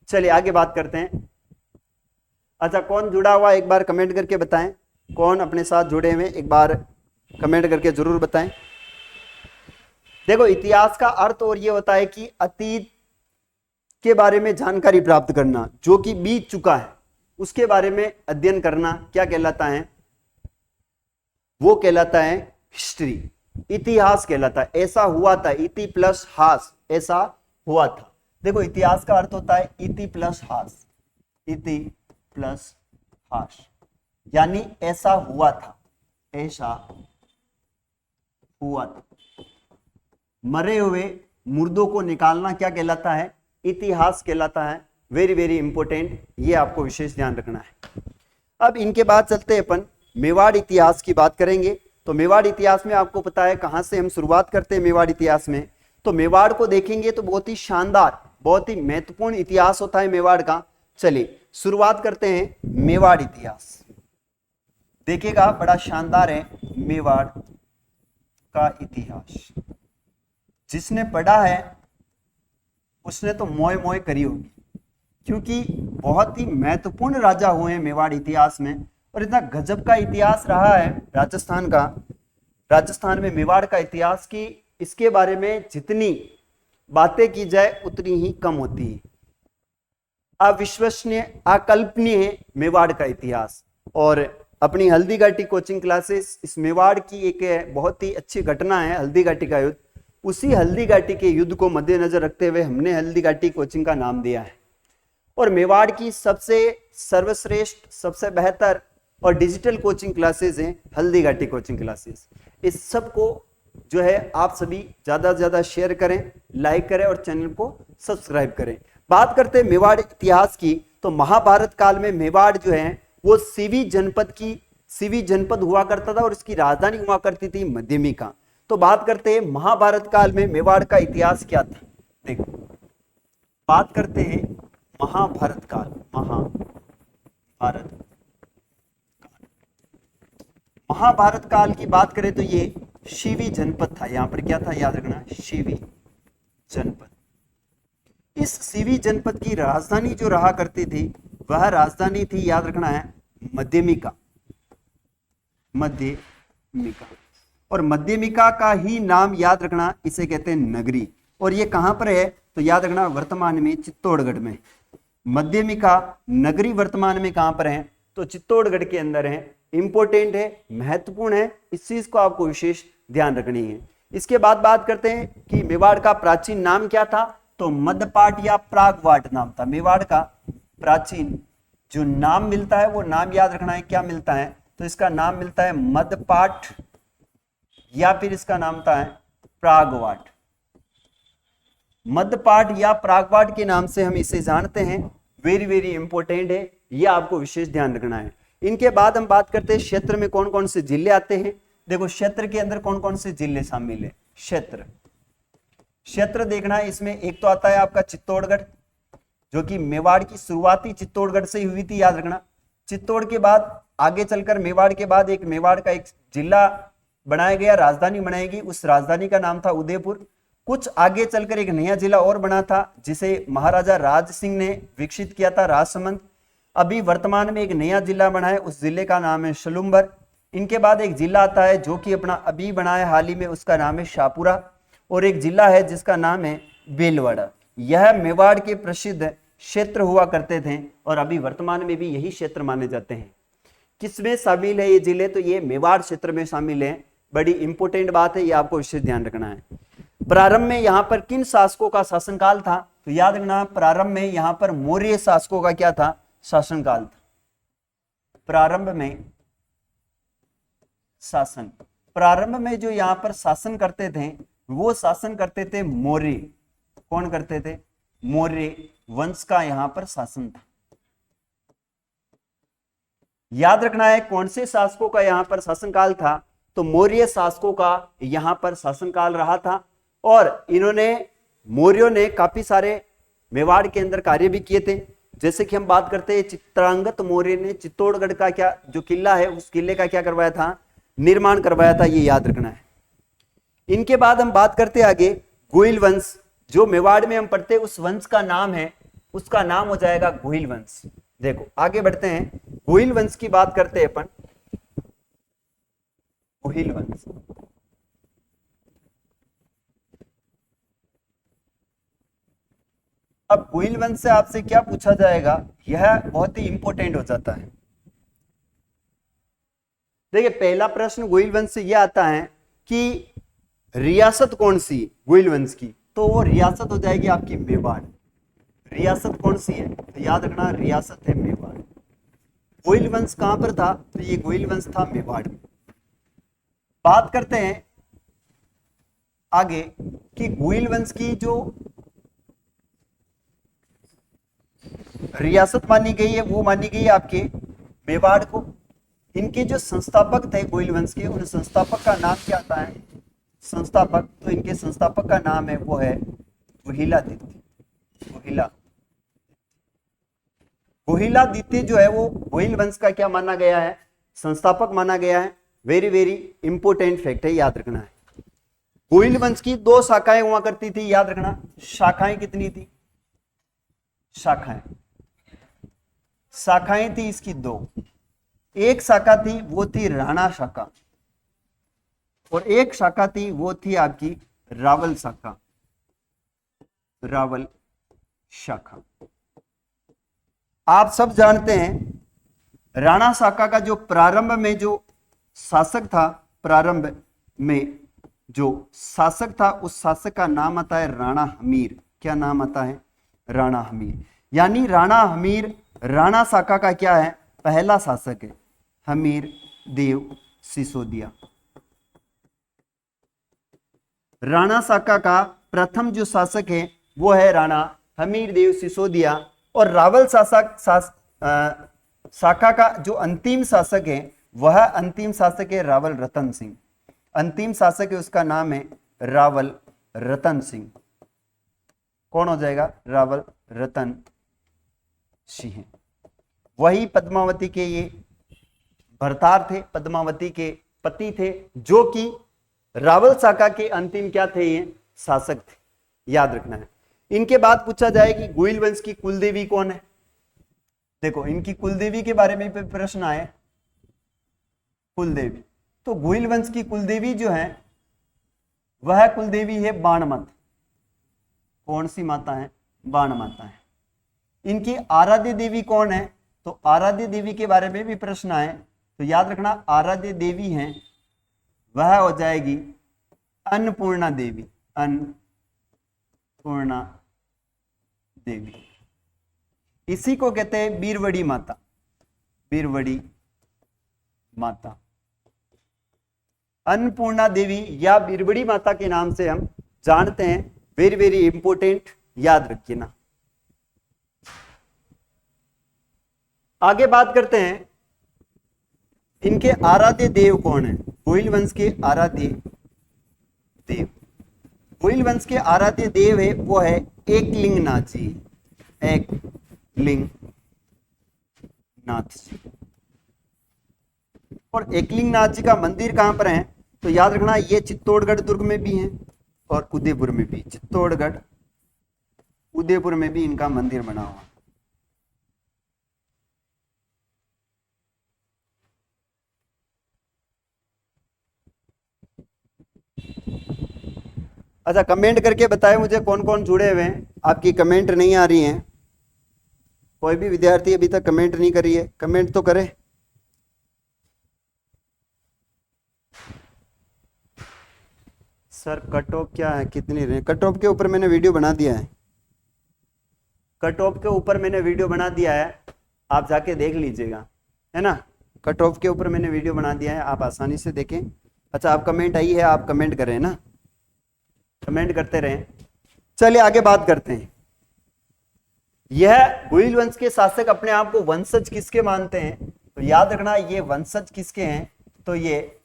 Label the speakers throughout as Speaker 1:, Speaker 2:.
Speaker 1: चलिए आगे बात करते हैं। अच्छा, कौन जुड़ा हुआ एक बार कमेंट करके बताएं, कौन अपने साथ जुड़े हुए एक बार कमेंट करके जरूर बताएं। देखो, इतिहास का अर्थ और ये होता है कि अतीत के बारे में जानकारी प्राप्त करना, जो कि बीत चुका है उसके बारे में अध्ययन करना क्या कहलाता है? वो कहलाता है हिस्ट्री, इतिहास कहलाता है। ऐसा हुआ था, इति प्लस हास, ऐसा हुआ था। देखो, इतिहास का अर्थ होता है इति प्लस हास, इति प्लस हास, यानी ऐसा हुआ था, ऐसा हुआ था। मरे हुए मुर्दों को निकालना क्या कहलाता है? इतिहास कहलाता है। वेरी वेरी इंपॉर्टेंट, ये आपको विशेष ध्यान रखना है। अब इनके बाद चलते हैं अपन मेवाड़ इतिहास की बात करेंगे। तो मेवाड़ इतिहास में आपको पता है कहां से हम शुरुआत करते हैं। मेवाड़ इतिहास में तो मेवाड़ को देखेंगे तो बहुत ही शानदार, बहुत ही महत्वपूर्ण इतिहास होता है मेवाड़ का। चलिए शुरुआत करते हैं मेवाड़ इतिहास। देखिएगा, बड़ा शानदार है मेवाड़ का इतिहास। जिसने पढ़ा है उसने तो मोए मोए करी होगी, क्योंकि बहुत ही महत्वपूर्ण राजा हुए हैं मेवाड़ इतिहास में। और इतना गजब का इतिहास रहा है राजस्थान का, राजस्थान में मेवाड़ का इतिहास की इसके बारे में जितनी बातें की जाए उतनी ही कम होती है। अविश्वसनीय, अकल्पनीय है मेवाड़ का इतिहास। और अपनी हल्दी घाटी कोचिंग क्लासेस, इस मेवाड़ की एक बहुत ही अच्छी घटना है हल्दी घाटी का युद्ध। उसी हल्दी घाटी के युद्ध को मद्देनजर रखते हुए हमने हल्दी घाटी कोचिंग का नाम दिया है। और मेवाड़ की सबसे सर्वश्रेष्ठ, सबसे बेहतर और डिजिटल कोचिंग क्लासेस हैं हल्दी घाटी कोचिंग क्लासेस। इस सब को जो है आप सभी ज्यादा से ज्यादा शेयर करें, लाइक करें और चैनल को सब्सक्राइब करें। बात करते हैं मेवाड़ इतिहास की, तो महाभारत काल में मेवाड़ जो है वो सीवी जनपद हुआ करता था और इसकी राजधानी हुआ करती थी मध्यमिका। तो बात करते हैं महाभारत काल में मेवाड़ का इतिहास क्या था। देखो, बात करते हैं महाभारत काल, महाभारत काल की बात करें तो ये शिवी जनपद था। यहां पर क्या था याद रखना, शिवी जनपद। इस शिवी जनपद की राजधानी जो रहा करती थी वह राजधानी थी, याद रखना है, मध्यमिका। और मध्यमिका का ही नाम याद रखना, इसे कहते हैं नगरी। और ये कहां पर है तो याद रखना, वर्तमान में चित्तौड़गढ़ में। मध्यमिका नगरी वर्तमान में कहां पर है तो चित्तौड़गढ़ के अंदर है। इंपॉर्टेंट है, महत्वपूर्ण है, इस चीज को आपको विशेष ध्यान रखनी है। इसके बाद बात करते हैं कि मेवाड़ का प्राचीन नाम क्या था, तो मध्यपाट या प्रागवाट नाम था। मेवाड़ का प्राचीन जो नाम मिलता है वो नाम याद रखना है, क्या मिलता है तो इसका नाम मिलता है मध्यपाट या फिर इसका नाम था प्रागवाट। मध्यपाट या प्रागवाट के नाम से हम इसे जानते हैं। वेरी वेरी इंपॉर्टेंट है, यह आपको विशेष ध्यान रखना है। इनके बाद हम बात करते हैं क्षेत्र में कौन कौन से जिले आते हैं। देखो, क्षेत्र के अंदर कौन कौन से जिले शामिल है। क्षेत्र देखना है, इसमें एक तो आता है आपका चित्तौड़गढ़, जो कि मेवाड़ की शुरुआती चित्तौड़गढ़ से हुई थी, याद रखना। चित्तौड़ के बाद आगे चलकर मेवाड़ के बाद एक मेवाड़ का एक जिला बनाया गया, राजधानी बनाएगी, उस राजधानी का नाम था उदयपुर। कुछ आगे चलकर एक नया जिला और बना था जिसे महाराजा राज सिंह ने विकसित किया था, राजसमंद। अभी वर्तमान में एक नया जिला बना है, उस जिले का नाम है शलुम्बर। इनके बाद एक जिला आता है जो कि अपना अभी बना है हाल ही में, उसका नाम है शाहपुरा। और एक जिला है जिसका नाम है भीलवाड़ा। यह मेवाड़ के प्रसिद्ध क्षेत्र हुआ करते थे और अभी वर्तमान में भी यही क्षेत्र माने जाते हैं। किसमें शामिल है ये जिले, तो ये मेवाड़ क्षेत्र में शामिल है। बड़ी इंपॉर्टेंट बात है, ये आपको विशेष ध्यान रखना है। प्रारंभ में यहाँ पर किन शासकों का शासनकाल था, तो याद रखना, प्रारंभ में यहाँ पर मौर्य शासकों का क्या था, शासनकाल था। प्रारंभ में जो यहाँ पर शासन करते थे वो शासन करते थे मौर्य। कौन करते थे, मौर्य वंश का यहाँ पर शासन था। याद रखना है कौन से शासकों का यहाँ पर शासनकाल था, तो मौर्य शासकों का यहाँ पर शासनकाल रहा था। और इन्होंने, मौर्यों ने काफी सारे मेवाड़ के अंदर कार्य भी किए थे। जैसे कि हम बात करते हैं चित्रांगत मौर्य ने चित्तौड़गढ़ का क्या जो किला है उस किले का क्या करवाया था, निर्माण करवाया था, ये याद रखना है। इनके बाद हम बात करते आगे गोइल वंश, जो मेवाड़ में हम पढ़ते उस वंश का नाम है उसका नाम हो जाएगा गोहिल वंश। देखो आगे बढ़ते हैं, गोहिल वंश की बात करते हैं अपन। गोहिल वंश, अब गोहिल वंश से आपसे क्या पूछा जाएगा, यह बहुत ही इंपॉर्टेंट हो जाता है। देखिए पहला प्रश्न गोहिल वंश से यह आता है कि रियासत कौन सी गोहिल वंश की, तो वो रियासत हो जाएगी आपकी मेवाड़। रियासत कौन सी है, तो याद रखना रियासत है मेवाड़। गोहिल वंश कहां पर था, तो ये गोहिल वंश था मेवाड़ में। बात करते हैं आगे कि गोहिल वंश की जो रियासत मानी गई है वो मानी गई है आपके मेवाड़ को। इनके जो संस्थापक थे गोहिल वंश के, उन संस्थापक का नाम क्या आता है, संस्थापक, तो इनके संस्थापक का नाम है वो है गोहिलादित्य। गोहिलादित्य जो है वो गोहिल वंश का क्या माना गया है, संस्थापक माना गया है। वेरी वेरी इंपोर्टेंट फैक्ट है, याद रखना है। गोहिल वंश की 2 शाखाएं हुआ करती थी, याद रखना। शाखाएं कितनी थी, शाखाएं थी इसकी 2। एक शाखा थी वो थी राणा शाखा, और एक शाखा थी वो थी आपकी रावल शाखा। रावल शाखा आप सब जानते हैं राणा शाखा का जो प्रारंभ में जो शासक था, प्रारंभ में जो शासक था उस शासक का नाम आता है राणा हमीर। क्या नाम आता है, राणा हमीर। यानी राणा हमीर राणा शाखा का क्या है, पहला शासक है, हमीर देव सिसोदिया। राणा शाखा का प्रथम जो शासक है वो है राणा हमीर देव सिसोदिया। और रावल शाखा का जो अंतिम शासक है वह अंतिम शासक है रावल रतन सिंह। अंतिम शासक है उसका नाम है रावल रतन सिंह। कौन हो जाएगा, रावल रतन सिंह। वही पद्मावती के ये भरतार थे, पद्मावती के पति थे, जो कि रावल शाखा के अंतिम क्या थे, ये शासक थे, याद रखना है। इनके बाद पूछा जाए कि गोहिल वंश की कुलदेवी कौन है। देखो इनकी कुलदेवी के बारे में प्रश्न आए, कुलदेवी। तो गोहिल वंश की कुलदेवी जो है वह कुलदेवी है बाणमत। कौन सी माता है, बाण माता है। इनकी आराध्य देवी कौन है, तो आराध्य देवी के बारे में भी प्रश्न आए, तो याद रखना आराध्य देवी हैं वह हो जाएगी अन्नपूर्णा देवी। अन्नपूर्णा देवी, इसी को कहते हैं बीरवड़ी माता। बीरवड़ी माता, अन्नपूर्णा देवी या बीरवड़ी माता के नाम से हम जानते हैं। वेरी वेरी इंपोर्टेंट, याद रखिए ना। आगे बात करते हैं इनके आराध्य देव कौन है, गोहिल वंश के आराध्य देव। गोहिल वंश के आराध्य देव है वो है एकलिंगनाथ जी। एकलिंगनाथ जी। और एकलिंगनाथ जी का मंदिर कहां पर है, तो याद रखना ये चित्तौड़गढ़ दुर्ग में भी है और उदयपुर में भी। चित्तौड़गढ़ उदयपुर में भी इनका मंदिर बना हुआ। अच्छा कमेंट करके बताएं मुझे कौन कौन जुड़े हुए हैं। आपकी कमेंट नहीं आ रही हैं, कोई भी विद्यार्थी अभी तक कमेंट नहीं करी है, कमेंट तो करे। सर कट ऑफ क्या है, कितनी रहे, कट ऑफ के ऊपर मैंने वीडियो बना दिया है। कट ऑफ के ऊपर मैंने वीडियो बना दिया है, आप जाके देख लीजिएगा, है ना। कट ऑफ के ऊपर मैंने वीडियो बना दिया है, आप आसानी से देखें। अच्छा आप कमेंट आई है, आप कमेंट करें ना, कमेंट करते रहें। चलिए आगे बात करते हैं। यह गोहिल वंश के शासक अपने आप को वंशज किसके मानते हैं, तो याद रखना ये वंशज किसके हैं, तो ये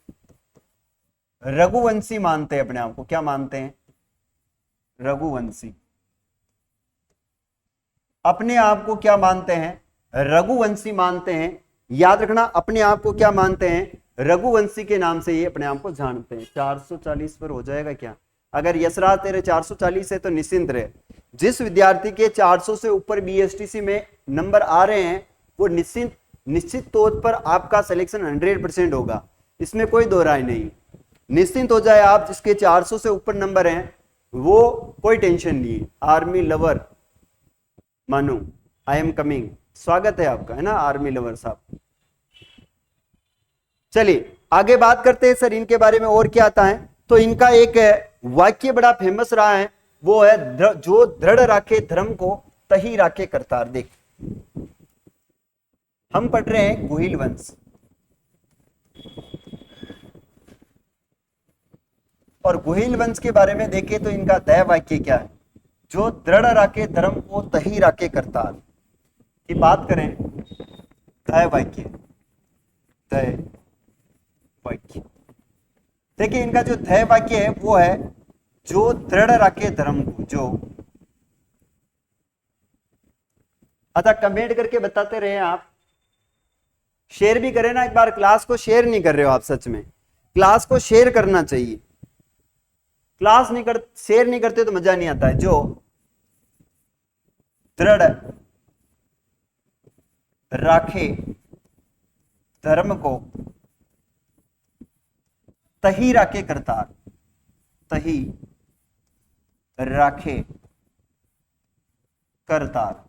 Speaker 1: रघुवंशी मानते हैं अपने आप को। क्या मानते हैं, रघुवंशी। अपने आप को क्या मानते हैं, रघुवंशी मानते हैं। याद रखना अपने आप को क्या मानते हैं, रघुवंशी के नाम से ये अपने आप को जानते हैं। 440 पर हो जाएगा क्या, अगर यशराज तेरे 440 है तो निश्चिंत रहे, जिस विद्यार्थी के 400 से ऊपर बीएसटीसी में नंबर आ रहे हैं वो निश्चित तौर पर आपका सिलेक्शन 100% होगा, इसमें कोई दो राय नहीं। निश्चिंत हो जाए आप, जिसके 400 से ऊपर नंबर हैं वो कोई टेंशन नहीं है। आर्मी लवर मानो आई एम कमिंग, स्वागत है आपका, है ना आर्मी लवर साहब। चलिए आगे बात करते हैं सर इनके बारे में और क्या आता है। तो इनका एक वाक्य बड़ा फेमस रहा है, वो है जो दृढ़ राखे धर्म को तही राखे करतार। देख हम पढ़ रहे हैं गोहिल वंश, और गोहिल वंश के बारे में देखें तो इनका दैव वाक्य क्या है, जो दृढ़ राखे धर्म को तही राखे करतार की बात करें। दैव वाक्य, दैव वाक्य देखिए इनका जो ध्येय वाक्य है वो है जो दृढ़ राखे धर्म को, जो अच्छा कमेंट करके बताते रहे आप, शेयर भी करें ना। एक बार क्लास को शेयर नहीं कर रहे हो आप, सच में क्लास को शेयर करना चाहिए। क्लास नहीं कर शेयर नहीं करते तो मजा नहीं आता है। जो दृढ़ राखे धर्म को तही राखे करतार, तही राखे करतार,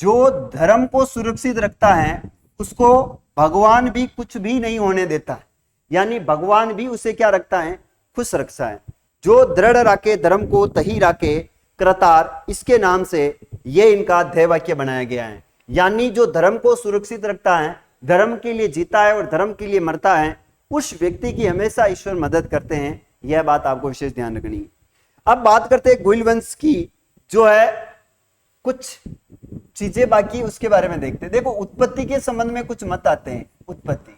Speaker 1: जो धर्म को सुरक्षित रखता है उसको भगवान भी कुछ भी नहीं होने देता है, यानी भगवान भी उसे क्या रखता है, खुश रखता है। जो दृढ़ राखे धर्म को तही राखे करतार, इसके नाम से ये इनका ध्येय वाक्य बनाया गया है। यानी जो धर्म को सुरक्षित रखता है, धर्म के लिए जीता है और धर्म के लिए मरता है, उस व्यक्ति की हमेशा ईश्वर मदद करते हैं। यह बात आपको विशेष ध्यान रखनी है। अब बात करते हैं गोहिल वंश की, जो है कुछ चीजें बाकी उसके बारे में देखते हैं। देखो उत्पत्ति के संबंध में कुछ मत आते हैं। उत्पत्ति,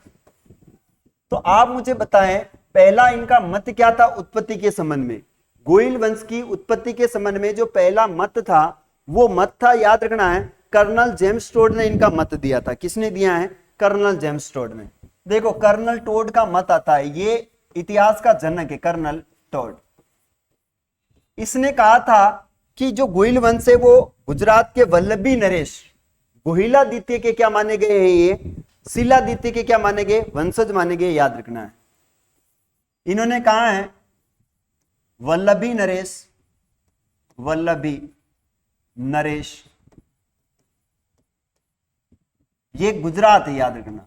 Speaker 1: तो आप मुझे बताएं पहला इनका मत क्या था उत्पत्ति के संबंध में। गोहिल वंश की उत्पत्ति के संबंध में जो पहला मत था वो मत था, याद रखना है, कर्नल जेम्स टोड ने इनका मत दिया था। किसने दिया है? कर्नल जेम्स टोड ने। देखो कर्नल टोड का मत आता है, ये इतिहास का जनक है कर्नल टोड। इसने कहा था कि जो गोहिल वंश है वो गुजरात के वल्लभी नरेश गोहिलादित्य के क्या माने गए हैं, ये शीलादित्य के क्या माने गए, वंशज माने गए। याद रखना है, इन्होंने कहा है वल्लभी नरेश, वल्लभी नरेश, ये गुजरात है, याद रखना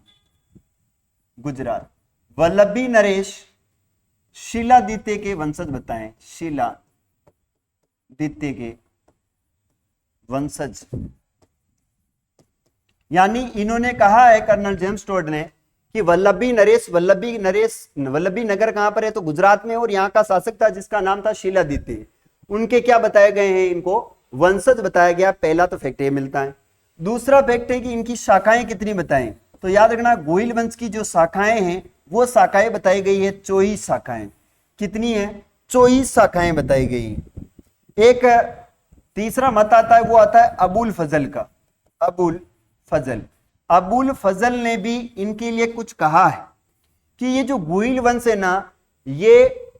Speaker 1: गुजरात। वल्लभी नरेश शीलादित्य के वंशज बताएं, शीलादित्य के वंशज। यानी इन्होंने कहा है कर्नल जेम्स टोड ने कि वल्लभी नगर कहां पर है, तो गुजरात में, और यहां का शासक था जिसका नाम था शीलादित्य। उनके क्या बताए गए हैं, इनको वंशज बताया गया। पहला तो फैक्ट ये मिलता है। दूसरा फैक्ट है कि इनकी शाखाएं कितनी बताएं, तो याद रखना गोहिल वंश की जो शाखाएं हैं वो शाखाएं बताई गई है 24 शाखाएं। कितनी है? 24 शाखाएं बताई गई हैं। एक तीसरा मत आता है, वो आता है अबुल फजल का। अबुल फजल ने भी इनके लिए कुछ कहा है कि ये जो गोहिल वंश है ना, ये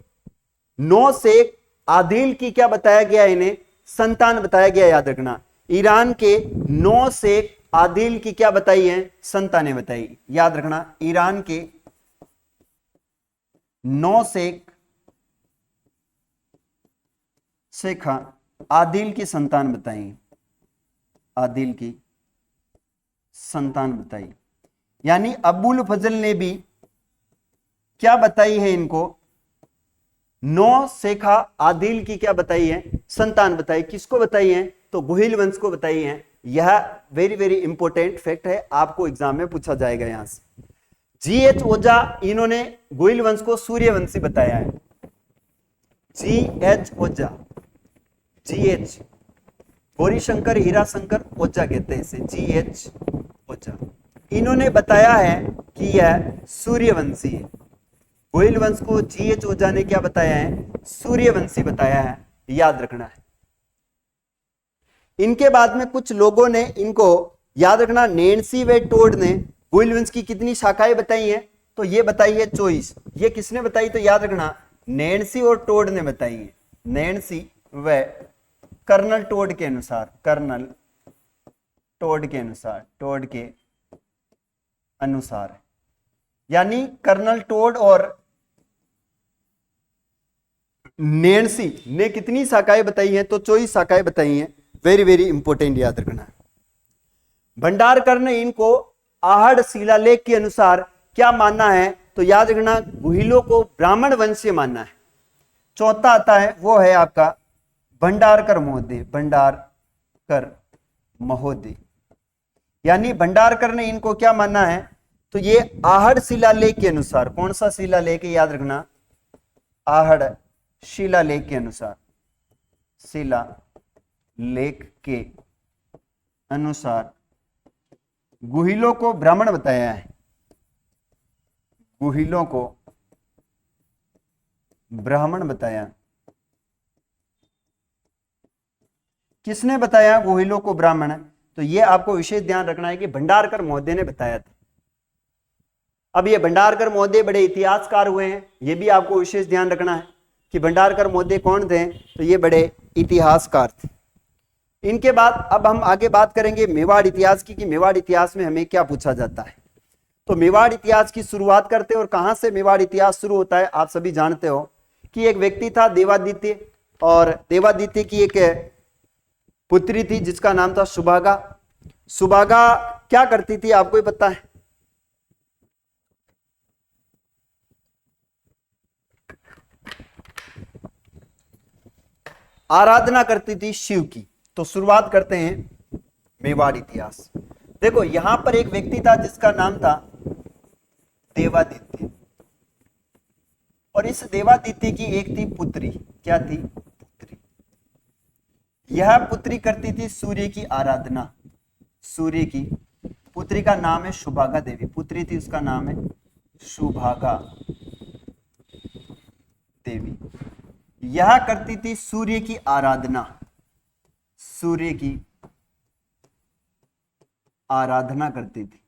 Speaker 1: 9 शेख आदिल की क्या बताया गया, इन्हें संतान बताया गया। याद रखना ईरान के 9 शेख आदिल की क्या बताई है, संतानें बताई। याद रखना ईरान के 9 शेखा आदिल की संतान बताई, आदिल की संतान बताई। यानी अबुल फजल ने भी क्या बताई है, इनको 9 शेखा आदिल की क्या बताई है, संतान बताई। किसको बताई है, तो गोहिल वंश को बताई है। यह वेरी वेरी इंपॉर्टेंट फैक्ट है, आपको एग्जाम में पूछा जाएगा। यहां से G.H. ओझा, इन्होंने गोहिल वंश को सूर्यवंशी बताया है। G.H. ओझा, G.H. गौरीशंकर हीराशंकर ओझा कहते हैं इसे, G.H. ओझा। इन्होंने बताया है कि यह सूर्यवंशी है। गोहिल वंश को G.H. ओझा ने क्या बताया है, सूर्यवंशी बताया है। याद रखना है। इनके बाद में कुछ लोगों ने इनको, याद रखना, नैन्सी व टोड ने गोहिल वंश की कितनी शाखाएं बताई हैं, तो ये बताई है 24। ये किसने बताई, तो याद रखना नैन्सी और टोड ने बताई है। नैन्सी व कर्नल टोड के अनुसार, कर्नल टोड के अनुसार, टोड के अनुसार, यानी कर्नल टोड और नैन्सी ने कितनी शाखाएं बताई हैं? तो 24 शाखाएं बताई हैं। वेरी वेरी इंपॉर्टेंट, याद रखना। भंडारकर ने इनको आहड़ शिलालेख के अनुसार क्या मानना है? तो याद रखना, गुहिलों को ब्राह्मण वंशीय मानना है। चौथा आता है, वो है आपका भंडारकर महोदय, भंडारकर महोदय, यानी भंडारकर ने इनको क्या मानना है? तो ये आहड़ शिलालेख के अनुसार, कौन सा शिलालेख है? याद रखना, आहड़ शिलालेख के अनुसार, शिलालेख के अनुसार गुहिलों को ब्राह्मण बताया है, गुहिलों को ब्राह्मण बताया। किसने बताया गुहिलों को ब्राह्मण? तो ये आपको विशेष ध्यान रखना है कि भंडारकर महोदय ने बताया था। अब ये भंडारकर महोदय बड़े इतिहासकार हुए हैं, ये भी आपको विशेष ध्यान रखना है कि भंडारकर महोदय कौन थे? तो ये बड़े इतिहासकार थे। इनके बाद अब हम आगे बात करेंगे मेवाड़ इतिहास की, कि मेवाड़ इतिहास में हमें क्या पूछा जाता है। तो मेवाड़ इतिहास की शुरुआत करते हैं, और कहां से मेवाड़ इतिहास शुरू होता है आप सभी जानते हो कि एक व्यक्ति था देवादित्य, और देवादित्य की एक पुत्री थी जिसका नाम था सुभागा। सुभागा क्या करती थी आपको ही पता है? आराधना करती थी शिव की। तो शुरुआत करते हैं मेवाड़ इतिहास। देखो यहां पर एक व्यक्ति था जिसका नाम था देवादित्य, और इस देवादित्य की एक थी पुत्री। क्या थी? पुत्री। यह पुत्री करती थी सूर्य की आराधना, सूर्य की। पुत्री का नाम है सुभागा देवी, पुत्री थी उसका नाम है सुभागा देवी। यह करती थी सूर्य की आराधना, सूर्य की आराधना करती थी।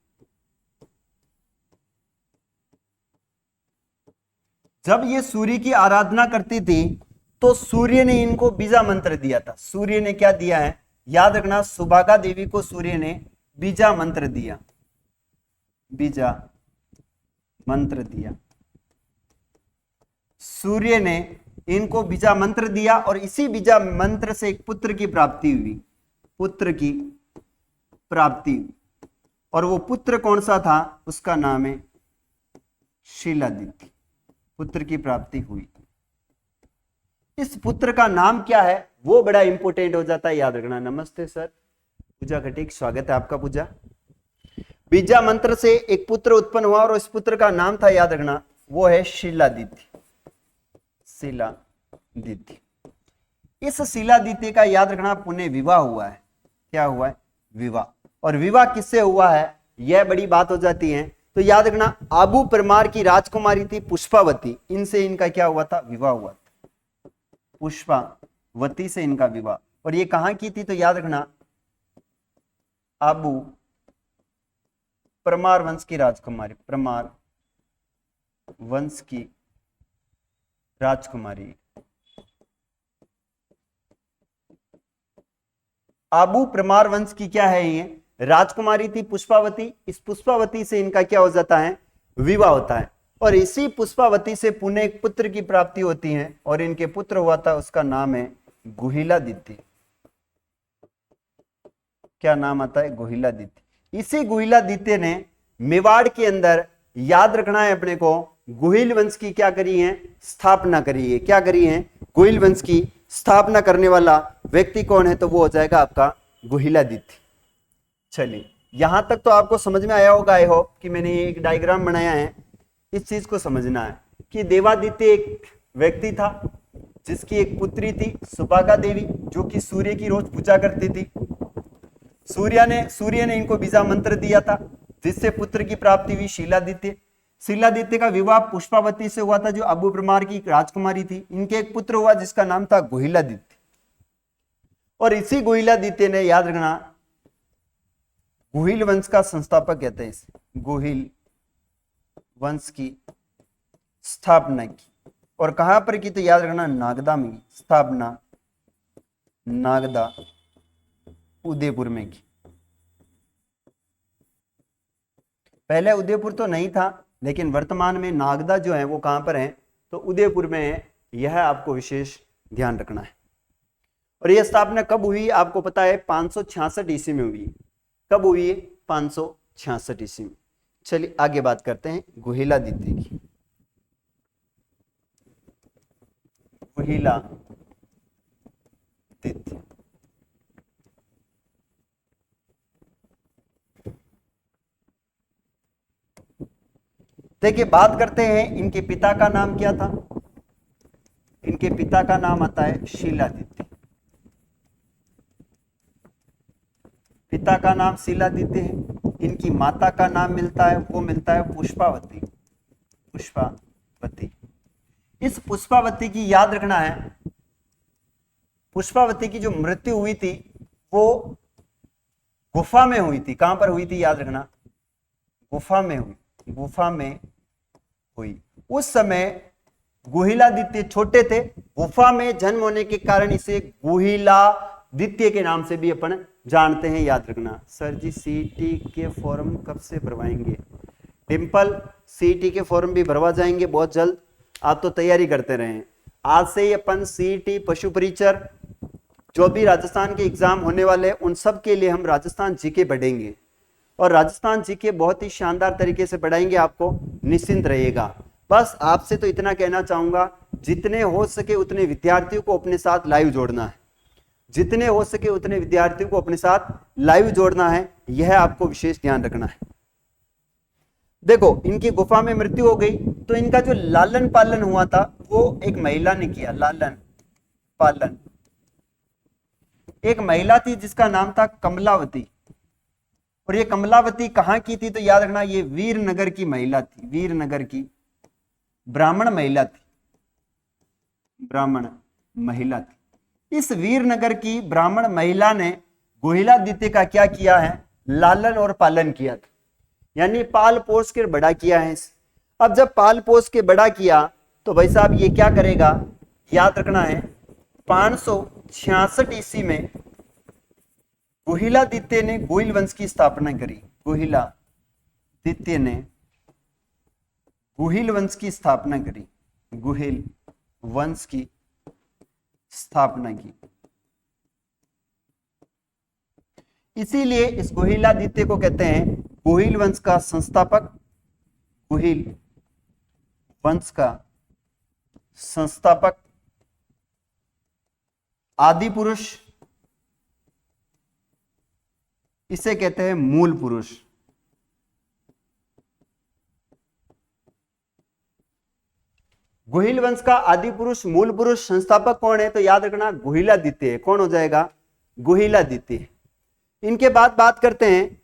Speaker 1: जब ये सूर्य की आराधना करती थी तो सूर्य ने इनको बीजा मंत्र दिया था। सूर्य ने क्या दिया है? याद रखना, सुभागा देवी को सूर्य ने बीजा मंत्र दिया, बीजा मंत्र दिया। सूर्य ने इनको बीजा मंत्र दिया, और इसी बीजा मंत्र से एक पुत्र की प्राप्ति हुई, पुत्र की प्राप्ति हुई। और वो पुत्र कौन सा था? उसका नाम है शिलादित्य। पुत्र की प्राप्ति हुई। इस पुत्र का नाम क्या है वो बड़ा इंपॉर्टेंट हो जाता है, याद रखना। नमस्ते सर, पूजा घटिक, स्वागत है आपका पूजा। बीजा मंत्र से एक पुत्र उत्पन्न हुआ, और इस पुत्र का नाम था, याद रखना, वो है शिलादित्य, शिलादित्य। इस शिलादित्य का याद रखना पुण्य विवाह हुआ है। क्या हुआ है? विवाह। और विवाह किससे हुआ है यह बड़ी बात हो जाती है। तो याद रखना, आबू परमार की राजकुमारी थी पुष्पावती, इनसे इनका क्या हुआ था? विवाह हुआ था। पुष्पावती से इनका विवाह। और ये कहां की थी? तो याद रखना, आबू परमार वंश की राजकुमारी, परमार वंश की राजकुमारी। आबू परमार वंश की क्या है? ये राजकुमारी थी पुष्पावती। इस पुष्पावती से इनका क्या हो जाता है? विवाह होता है। और इसी पुष्पावती से पुण्य एक पुत्र की प्राप्ति होती है, और इनके पुत्र हुआ था, उसका नाम है गुहिलादित्य। क्या नाम आता है? गुहिलादित्य। इसी गुहिलादित्य ने मेवाड़ के अंदर, याद रखना है अपने को, गुहिल वंश की क्या करी है? स्थापना करी है। क्या करी है? गुहिल वंश की स्थापना करने वाला व्यक्ति कौन है? तो वो हो जाएगा आपका गुहिलादित्य। चलिए, यहां तक तो आपको समझ में आया होगा। आई होप कि मैंने एक डायग्राम बनाया है, इस चीज को समझना है कि देवादित्य एक व्यक्ति था जिसकी एक पुत्री थी सुभागा देवी, जो कि सूर्य की रोज पूजा करती थी। सूर्य ने इनको बीजा मंत्र दिया था, जिससे पुत्र की प्राप्ति हुई शिलादित्य। शिलादित्य का विवाह पुष्पावती से हुआ था, जो अबू परमार की राजकुमारी थी। इनके एक पुत्र हुआ जिसका नाम था गुहिलादित्य। और इसी गुहिलादित्य ने, याद रखना, गुहिल वंश का संस्थापक कहते हैं इसे, गुहिल वंश की स्थापना की। और कहां पर की? तो याद रखना, नागदा में स्थापना नागदा उदयपुर में की। पहले उदयपुर तो नहीं था, लेकिन वर्तमान में नागदा जो है वो कहां पर है, तो उदयपुर में है। यह आपको विशेष ध्यान रखना है। और यह स्थापना कब हुई आपको पता है, 566 ईस्वी में हुई। कब हुई है, 566 ईस्वी में। चलिए आगे बात करते हैं गुहिलादित्य की। गुहिलादित्य देखिए, बात करते हैं इनके पिता का नाम क्या था। इनके पिता का नाम आता है शीलादित्य। पिता का नाम शीलादित्य है। इनकी माता का नाम मिलता है, वो मिलता है पुष्पावती। पुष्पावती। इस पुष्पावती की याद रखना है, पुष्पावती की जो मृत्यु हुई थी वो गुफा में हुई थी। कहां पर हुई थी, याद रखना, गुफा में हुई। गुफा में हुई। उस समय गुहिलादित्य छोटे थे। गुफा में जन्म होने के कारण इसे गुहिलादित्य के नाम से भी अपन जानते हैं, याद रखना। सर जी सीटी के फॉर्म कब से भरवाएंगे? डिंपल, सीटी के फॉर्म भी भरवा जाएंगे बहुत जल्द। आप तो तैयारी करते रहें। आज से ही अपन सीटी, पशु परिचर, जो भी राजस्थान के एग्जाम होने वाले हैं उन सब के लिए हम राजस्थान जीके पढ़ेंगे। और राजस्थान जीके बहुत ही शानदार तरीके से पढ़ाएंगे, आपको निश्चिंत रहिएगा। बस आपसे तो इतना कहना चाहूंगा, जितने हो सके उतने विद्यार्थियों को अपने साथ लाइव जोड़ना है। जितने हो सके उतने विद्यार्थियों को अपने साथ लाइव जोड़ना है, यह आपको विशेष ध्यान रखना है। देखो, इनकी गुफा में मृत्यु हो गई, तो इनका जो लालन पालन हुआ था वो एक महिला ने किया। लालन पालन एक महिला थी जिसका नाम था कमलावती। और ये कमलावती कहां की थी, तो याद रखना, ये वीरनगर की महिला थी। वीरनगर की ब्राह्मण महिला थी। ब्राह्मण महिला थी। इस वीरनगर की ब्राह्मण महिला ने गुहिलादित्य का क्या किया है, लालन और पालन किया था। यानी पाल पोस के बड़ा किया है। अब जब पाल पोस के बड़ा किया तो भाई साहब ये क्या करेगा, याद रखना है, 566 ईस्वी में गुहिलादित्य ने गोहिल वंश की स्थापना करी। गुहिलादित्य ने गुहिल वंश की स्थापना करी। गुहिल वंश की स्थापना की। इसीलिए इस गुहिलादित्य को कहते हैं गुहिल वंश का संस्थापक। गुहिल वंश का संस्थापक, आदि पुरुष, इसे कहते हैं मूल पुरुष। गुहिल वंश का आदि पुरुष, मूल पुरुष, संस्थापक कौन है, तो याद रखना गुहिलादित्य है। कौन हो जाएगा, गुहिलादित्य। इनके बाद बात करते हैं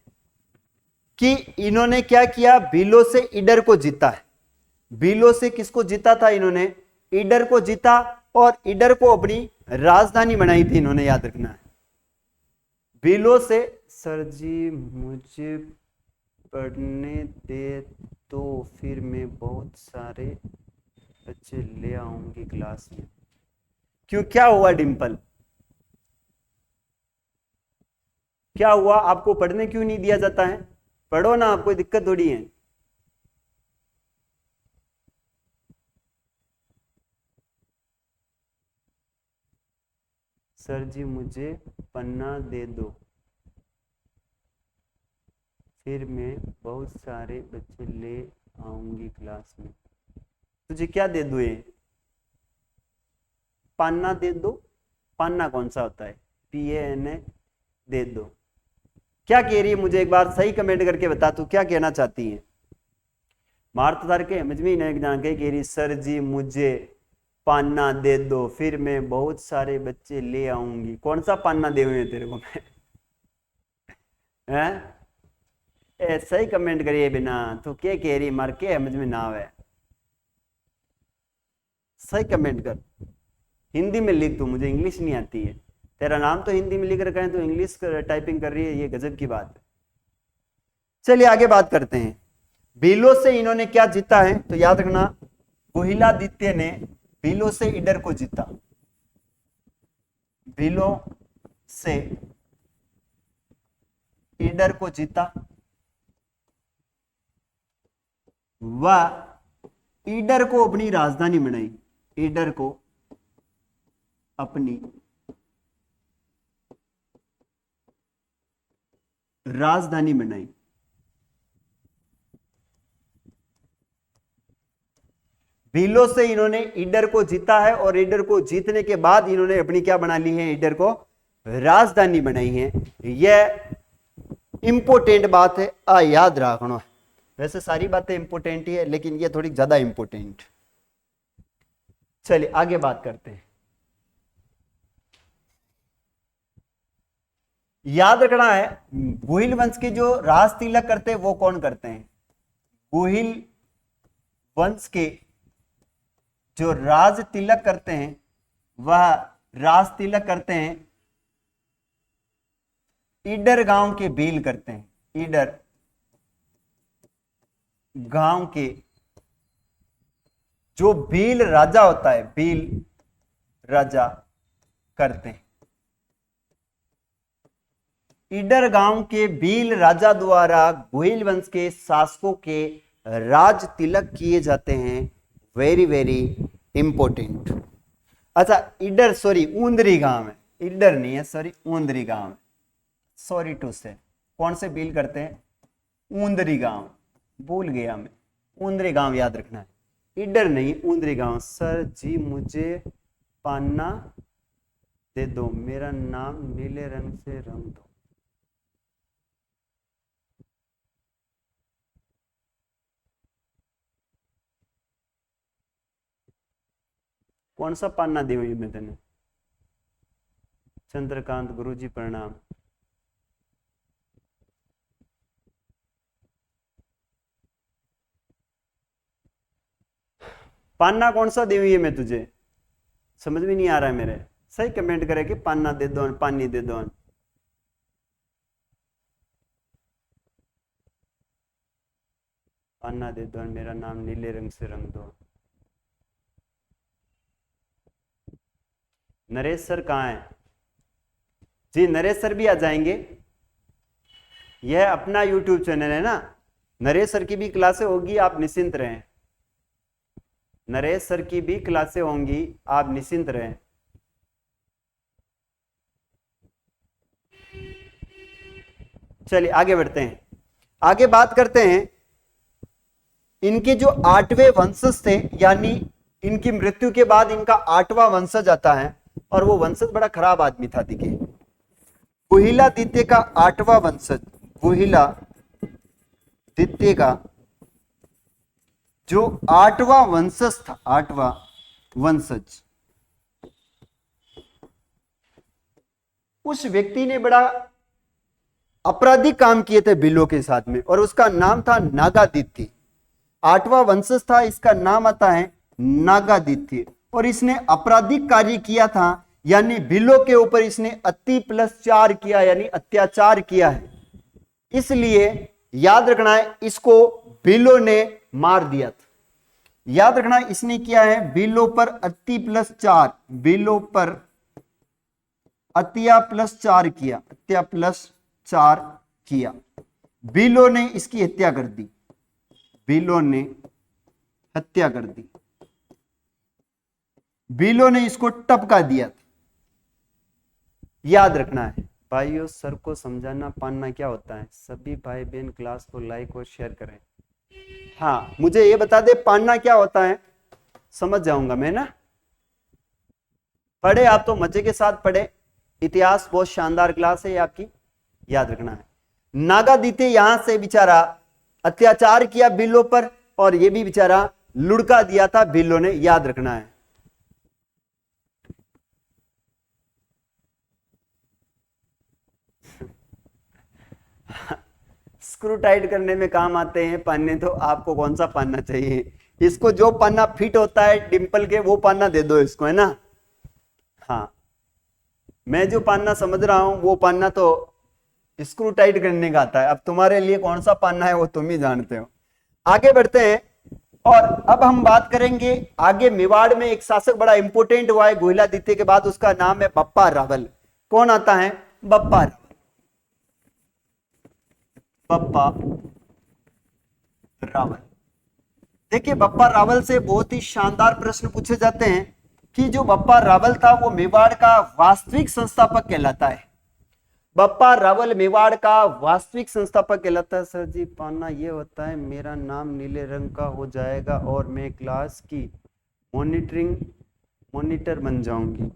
Speaker 1: कि इन्होंने क्या किया, भीलों से ईडर को जीता है। भीलों से किसको जीता था इन्होंने, ईडर को जीता, और ईडर को अपनी राजधानी बनाई थी इन्होंने, याद रखना है। भीलों से, सर जी मुझे पढ़ने दे तो फिर मैं बहुत सारे बच्चे ले आऊंगी क्लास में। क्यों, क्या हुआ डिंपल, क्या हुआ, आपको पढ़ने क्यों नहीं दिया जाता है? पढ़ो ना, कोई दिक्कत थोड़ी है। सर जी मुझे पन्ना दे दो फिर मैं बहुत सारे बच्चे ले आऊंगी क्लास में। तुझे क्या दे दूं, ये पन्ना दे दो। पन्ना कौन सा होता है, PANA, दे दो। क्या कह रही है, मुझे एक बार सही कमेंट करके बता, तू क्या कहना चाहती है? मार्त तार के समझ में नहीं जान के कह रही, सर जी मुझे पान्ना दे दो फिर मैं बहुत सारे बच्चे ले आऊंगी। कौन सा पान्ना दे हुए तेरे को मैं हैं? ऐसा ही कमेंट करिए बिना, तो क्या कह रही, मार के समझ में ना आवे, सही कमेंट कर। हिंदी में लिख, तू, मुझे इंग्लिश नहीं आती है। तेरा नाम तो हिंदी में लिख रखा है, तो इंग्लिश टाइपिंग कर रही है, ये गजब की बात है। चलिए आगे बात करते हैं। भीलों से इन्होंने क्या जीता है, तो याद रखना गुहिलादित्य ने भीलों से ईडर को जीता। भीलों से ईडर को जीता, वह ईडर को अपनी राजधानी बनाई, ईडर को अपनी राजधानी बनाई। भीलों से इन्होंने ईडर को जीता है और ईडर को जीतने के बाद इन्होंने अपनी क्या बना ली है, ईडर को राजधानी बनाई है। यह इंपोर्टेंट बात है, याद रखना। वैसे सारी बातें इंपोर्टेंट ही है, लेकिन ये थोड़ी ज्यादा इंपोर्टेंट। चलिए आगे बात करते हैं। याद रखना है, गुहिल वंश के जो राज तिलक करते हैं वो कौन करते हैं? गुहिल वंश के जो राज तिलक करते हैं वह राज तिलक करते हैं ईडर गांव के भील करते हैं, ईडर गांव के जो भील राजा होता है, भील राजा करते हैं। ईडर गांव के भील राजा द्वारा गुहिल वंश के शासकों के राज तिलक किए जाते हैं। Very very important. अच्छा, ईडर सॉरी ऊंदरी गांव है, ईडर नहीं है, सॉरी ऊंदरी गांव है, सॉरी टू से। कौन से भील करते हैं? ऊंदरी गांव, भूल गया मैं, ऊंदरी गांव याद रखना है, ईडर नहीं, ऊंदरी गांव। सर जी मुझे पान्ना दे दो, मेरा नाम नीले रंग से रंग दो। कौन सा पान्ना दी हुई मैं तेने? चंद्रकांत गुरुजी प्रणाम। पान्ना कौन सा दी हुई है मैं तुझे? समझ में नहीं आ रहा है मेरे। सही कमेंट करे कि पान्ना दे दो, पानी दे दो। पान्ना दे दो, मेरा नाम नीले रंग से रंग दो। नरेश सर कहाँ है? जी नरेश सर भी आ जाएंगे। यह अपना यूट्यूब चैनल है ना, नरेश सर की भी क्लासें होगी, आप निश्चिंत रहें। नरेश सर की भी क्लासें होंगी, आप निश्चिंत रहें। चलिए आगे बढ़ते हैं। आगे बात करते हैं इनके जो 8वें वंशज थे, यानी इनकी मृत्यु के बाद इनका 8वां वंशज आता है, और वो वंशज बड़ा खराब आदमी था। देखिए, गुहिलादित्य का 8वां वंशज, गुहिलादित्य का जो 8वां वंशज था, 8वां वंशज, उस व्यक्ति ने बड़ा आपराधिक काम किए थे भीलों के साथ में, और उसका नाम था नागादित्य। 8वां वंशज था, इसका नाम आता है नागादित्य, और इसने आपराधिक कार्य किया था, यानी भीलों के ऊपर इसने अति प्लस 4 किया, यानी अत्याचार किया है। इसलिए याद रखना है, इसको भीलों ने मार दिया था। याद रखना, इसने किया है भीलों पर अति प्लस 4, भीलों पर अत्या प्लस 4 किया, अत्या प्लस 4 किया। भीलों ने इसकी हत्या कर दी, भीलों ने हत्या कर दी, भीलों ने इसको टपका दिया था। याद रखना है भाइयों, सर को समझाना पानना क्या होता है। सभी भाई बहन क्लास को लाइक और शेयर करें। हाँ, मुझे ये बता दे पानना क्या होता है, समझ जाऊंगा मैं ना। पढ़े आप तो मजे के साथ पढ़े, इतिहास बहुत शानदार क्लास है ये आपकी, याद रखना है। नागादित्य यहां से बेचारा अत्याचार किया भीलों पर, और ये भी बेचारा लुढ़का दिया था भीलों ने, याद रखना है। स्क्रू टाइट करने में काम आते हैं पन्ने, तो आपको कौन सा पन्ना चाहिए? इसको जो पन्ना फिट होता है डिंपल के, वो पन्ना दे दो इसको, है ना। हाँ, मैं जो पन्ना समझ रहा हूं वो पन्ना तो स्क्रू टाइट करने का आता है। अब तुम्हारे लिए कौन सा पन्ना है वो तुम ही जानते हो। आगे बढ़ते हैं, और अब हम बात करेंगे आगे, मेवाड़ में एक शासक बड़ा इंपोर्टेंट हुआ है गुहिलादित्य के बाद, उसका नाम है बप्पा रावल। कौन आता है? बप्पा रावल। बप्पा रावल। देखिए बप्पा रावल से बहुत ही शानदार प्रश्न पूछे जाते हैं कि जो बप्पा रावल था वो मेवाड़ का वास्तविक संस्थापक कहलाता है। बप्पा रावल मेवाड़ का वास्तविक संस्थापक कहलाता है। सर जी पाना ये होता है मेरा नाम नीले रंग का हो जाएगा और मैं क्लास की मॉनिटर बन जाऊंगी।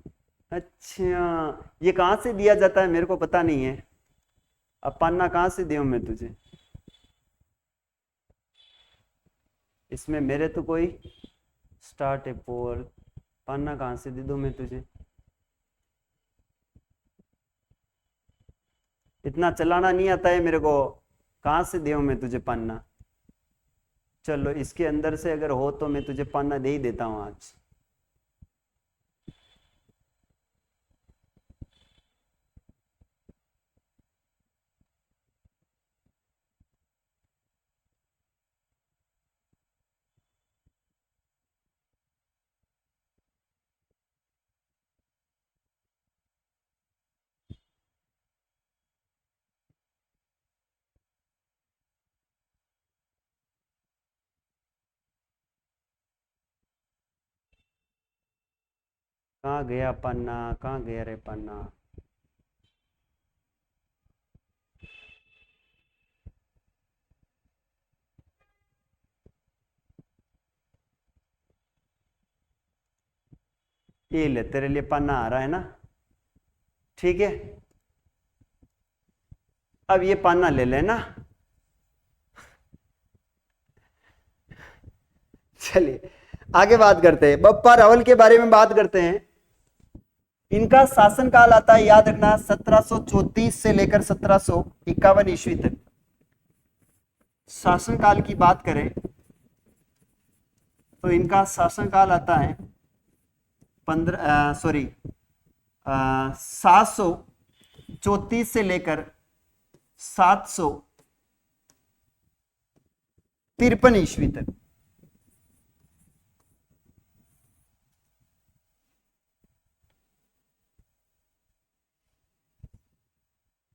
Speaker 1: अच्छा, ये कहाँ से दिया जाता है मेरे को पता नहीं है। अब पाना कहाँ से दूं मैं तुझे? इसमें मेरे तो कोई स्टार्ट है पोल, पाना कहाँ से दे दूं मैं तुझे? इतना चलाना नहीं आता है मेरे को, कहाँ से दूं मैं तुझे पन्ना? चलो इसके अंदर से अगर हो तो मैं तुझे पन्ना दे ही देता हूँ आज। कहाँ गया पन्ना, कहाँ गया रे पन्ना? ये ले तेरे लिए पन्ना आ रहा है ना, ठीक है। अब ये पन्ना ले लेना। चलिए आगे बात करते हैं, बप्पा रावल के बारे में बात करते हैं। इनका शासनकाल आता है, याद रखना, 1734 से लेकर 1751 ईस्वी तक। शासनकाल की बात करें तो इनका शासनकाल आता है 734 से लेकर 753 ईस्वी तक।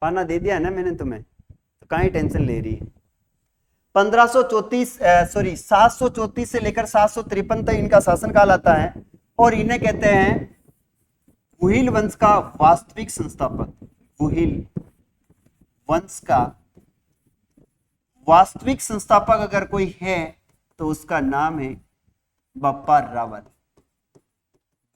Speaker 1: पाना दे दिया है ना मैंने तुम्हें, तो कहीं टेंशन ले रही है। 734 से लेकर 753 तक इनका शासनकाल आता है और इन्हें कहते हैं गुहिल वंश का वास्तविक संस्थापक। गुहिल वंश का वास्तविक संस्थापक अगर कोई है तो उसका नाम है बप्पा रावल।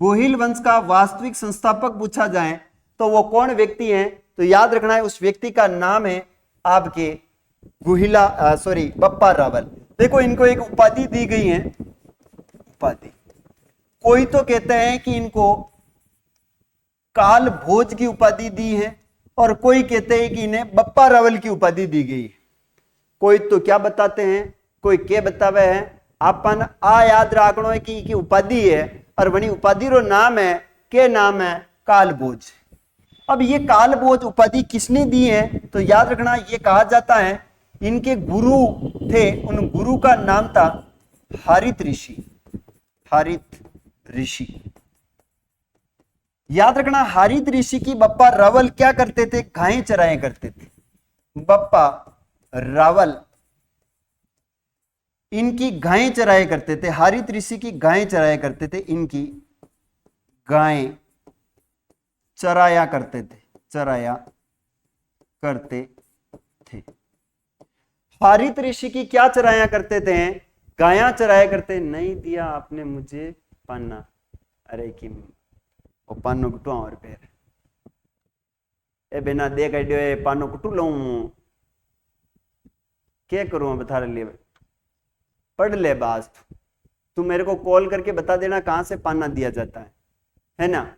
Speaker 1: गुहिल वंश का वास्तविक संस्थापक पूछा जाए तो वो कौन व्यक्ति है, तो याद रखना है उस व्यक्ति का नाम है आपके बप्पा रावल। देखो इनको एक उपाधि दी गई है, उपाधि। कोई तो कहते हैं कि इनको काल भोज की उपाधि दी है और कोई कहते हैं कि इन्हें बप्पा रावल की उपाधि दी गई है। कोई तो क्या बताते हैं, कोई क्या बतावे है, अपन आ याद रखना है कि उपाधि है और वनी उपाधि रो नाम है, के नाम है कालभोज। अब ये कालभोज उपाधि किसने दी है, तो याद रखना ये कहा जाता है इनके गुरु थे, उन गुरु का नाम था हारित ऋषि। हारित ऋषि, याद रखना हारित ऋषि की बप्पा रावल क्या करते थे, गायें चराया करते थे। बप्पा रावल इनकी गायें चराया करते थे, हारित ऋषि की गायें चराया करते थे, इनकी गायें चराया करते थे, चराया करते थे। हारित ऋषि की क्या चराया करते थे, गायां चराया करते। नहीं दिया आपने मुझे पन्ना, अरे कि वो पानो कुटू और पैर ए बिना दे कर पानो कुटू लू, क्या करूं बता लिए, पढ़ ले बास। तू मेरे को कॉल करके बता देना कहां से पाना दिया जाता है ना,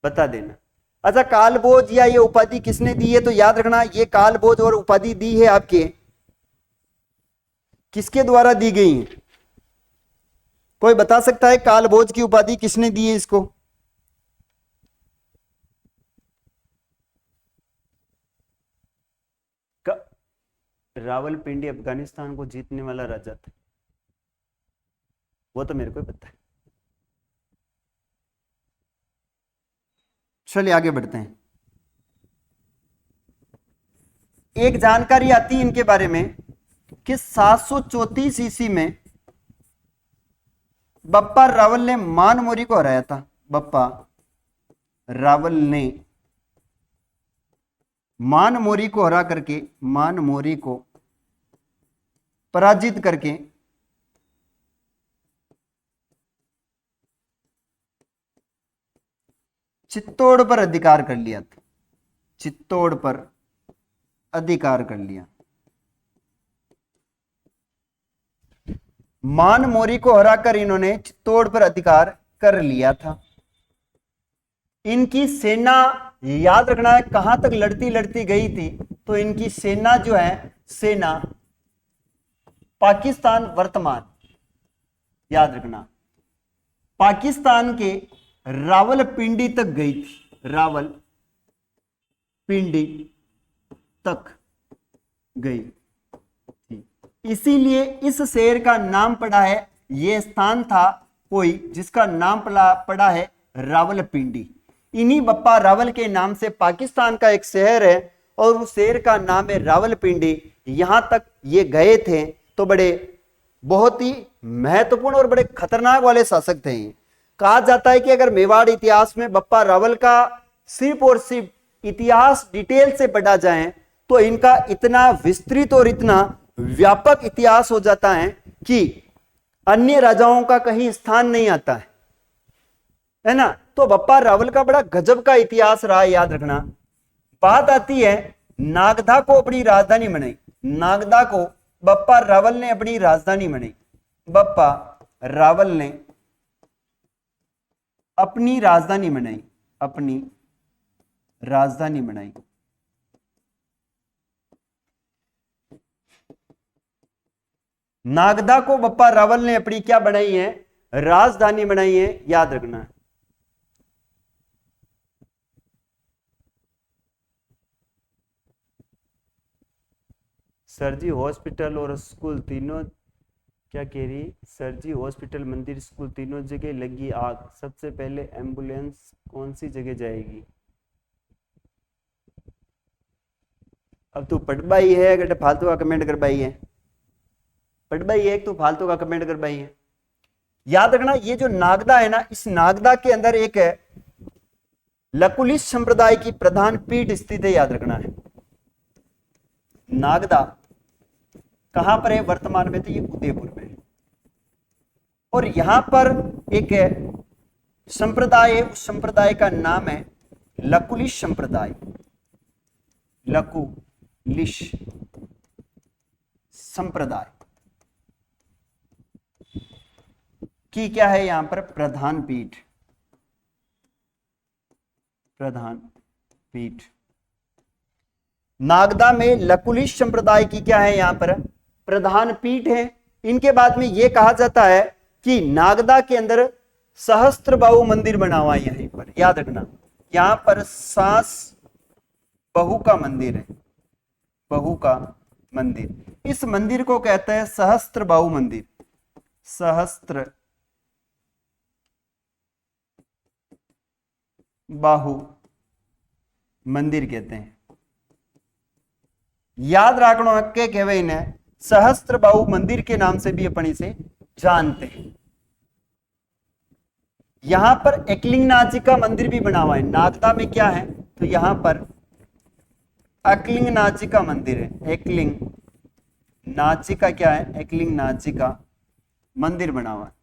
Speaker 1: बता देना। अच्छा कालभोज या ये उपाधि किसने दी है, तो याद रखना ये कालभोज और उपाधि दी है आपके, किसके द्वारा दी गई है? कोई बता सकता है कालभोज की उपाधि किसने दी है इसको? रावलपिंडी अफगानिस्तान को जीतने वाला राजा था। वो तो मेरे को ही पता है। चलिए आगे बढ़ते हैं। एक जानकारी आती है इनके बारे में कि 734 ईस्वी में बप्पा रावल ने मानमोरी को हराया था। बप्पा रावल ने मानमोरी को हरा करके, मानमोरी को पराजित करके चित्तौड़ पर अधिकार कर लिया था। चित्तौड़ पर अधिकार कर लिया। मानमोरी को हराकर इन्होंने चित्तौड़ पर अधिकार कर लिया था। इनकी सेना, याद रखना है, कहां तक लड़ती लड़ती गई थी, तो इनकी सेना जो है, सेना पाकिस्तान वर्तमान, याद रखना, पाकिस्तान के रावलपिंडी तक गई थी। रावलपिंडी तक गई थी। इसीलिए इस शहर का नाम पड़ा है, यह स्थान था कोई जिसका नाम पड़ा है रावलपिंडी। इन्हीं बप्पा रावल के नाम से पाकिस्तान का एक शहर है और उस शहर का नाम है रावलपिंडी। यहां तक ये गए थे तो बड़े बहुत ही महत्वपूर्ण और बड़े खतरनाक वाले शासक थे। कहा जाता है कि अगर मेवाड़ इतिहास में बप्पा रावल का सिर्फ और सिर्फ इतिहास डिटेल से पढ़ा जाए तो इनका इतना विस्तृत और इतना व्यापक इतिहास हो जाता है कि अन्य राजाओं का कहीं स्थान नहीं आता है ना। तो बप्पा रावल का बड़ा गजब का इतिहास रहा है, याद रखना। बात आती है नागदा को अपनी राजधानी बनाई। नागदा को बप्पा रावल ने अपनी राजधानी बनाई। बप्पा रावल ने अपनी राजधानी बनाई, अपनी राजधानी बनाई। नागदा को बप्पा रावल ने अपनी क्या बनाई है? राजधानी बनाई है, याद रखना। सरजी हॉस्पिटल और स्कूल तीनों, क्या कह रही? सरजी हॉस्पिटल, मंदिर, स्कूल तीनों जगह लगी आग। सबसे पहले एम्बुलेंस कौन सी जगह जाएगी? अब तू पढ़बाई है अगर फालतू का कमेंट कर बाई है, पढ़बाई है तू फालतू का कमेंट कर बाई है। याद रखना ये जो नागदा है ना, इस नागदा के अंदर एक है लकुलिश संप्रदाय की प्रधान पीठ स्थित है, याद रखना है। नागदा कहां पर है वर्तमान में? तो ये उदयपुर में है। और यहां पर एक संप्रदाय है, उस संप्रदाय का नाम है लकुलिश संप्रदाय। लकुलिश संप्रदाय की क्या है यहां पर? प्रधान पीठ, प्रधान पीठ। नागदा में लकुलिश संप्रदाय की क्या है यहां पर? प्रधान पीठ है। इनके बाद में यह कहा जाता है कि नागदा के अंदर सहस्त्रबाहु मंदिर बना हुआ है। यहीं पर याद रखना, यहां पर सास बहु का मंदिर है, बहु का मंदिर। इस मंदिर को कहते हैं सहस्त्रबाहु मंदिर, सहस्त्र बाहु मंदिर कहते हैं। याद रखना के कहवे इन्हें सहस्त्र बाहु मंदिर के नाम से भी अपन इसे जानते हैं। यहां पर एकलिंग नाची का मंदिर भी बना हुआ है। नागदा में क्या है? तो यहां पर एकलिंग नाची का मंदिर है। एकलिंग नाची का क्या है? एकलिंग नाची का मंदिर बना हुआ है।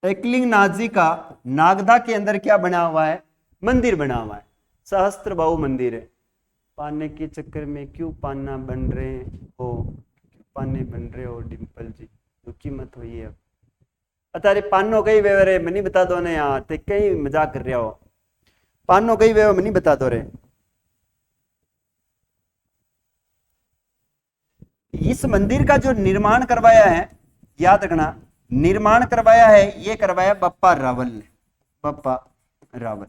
Speaker 1: एकलिंग नाजी का नागदा के अंदर क्या बना हुआ है? मंदिर बना हुआ है, सहस्त्रबाहु मंदिर है। पाने के चक्कर में क्यों पाना बन रहे हो, पाने बन रहे हो डिंपल जी, दुखी मत होइए। अब अतारे पानो कई वे मनी बता दो ना यार, ते कई मजाक कर रहे हो। पानो कई वे मनी बता दो रे। इस मंदिर का जो निर्माण करवाया है, याद रखना, निर्माण करवाया है, ये करवाया बप्पा रावल ने, बप्पा रावल।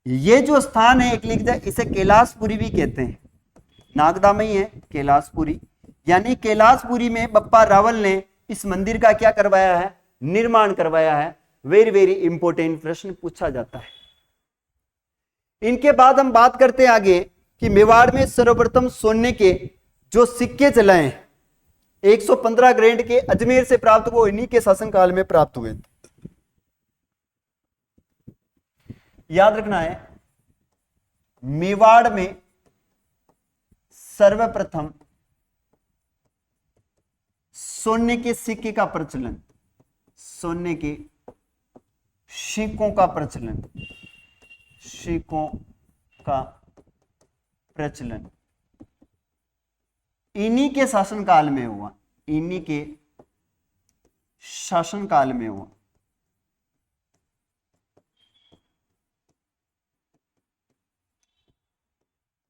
Speaker 1: ये जो स्थान है एक लिख जाए, इसे कैलाशपुरी भी कहते हैं। नागदा में ही है कैलाशपुरी, यानी कैलाशपुरी में बप्पा रावल ने इस मंदिर का क्या करवाया है, निर्माण करवाया है। वेरी वेरी इंपॉर्टेंट प्रश्न पूछा जाता है। इनके बाद हम बात करते हैं आगे कि मेवाड़ में सर्वप्रथम सोने के जो सिक्के चलाए हैं 115 ग्रेड के अजमेर से प्राप्त, वो इन्हीं के शासनकाल में प्राप्त हुए थे। याद रखना है, मेवाड़ में सर्वप्रथम सोने के सिक्के का प्रचलन, सोने के सिक्कों का प्रचलन, सिक्कों का प्रचलन इन्हीं के शासनकाल में हुआ, इन्हीं के शासनकाल में हुआ।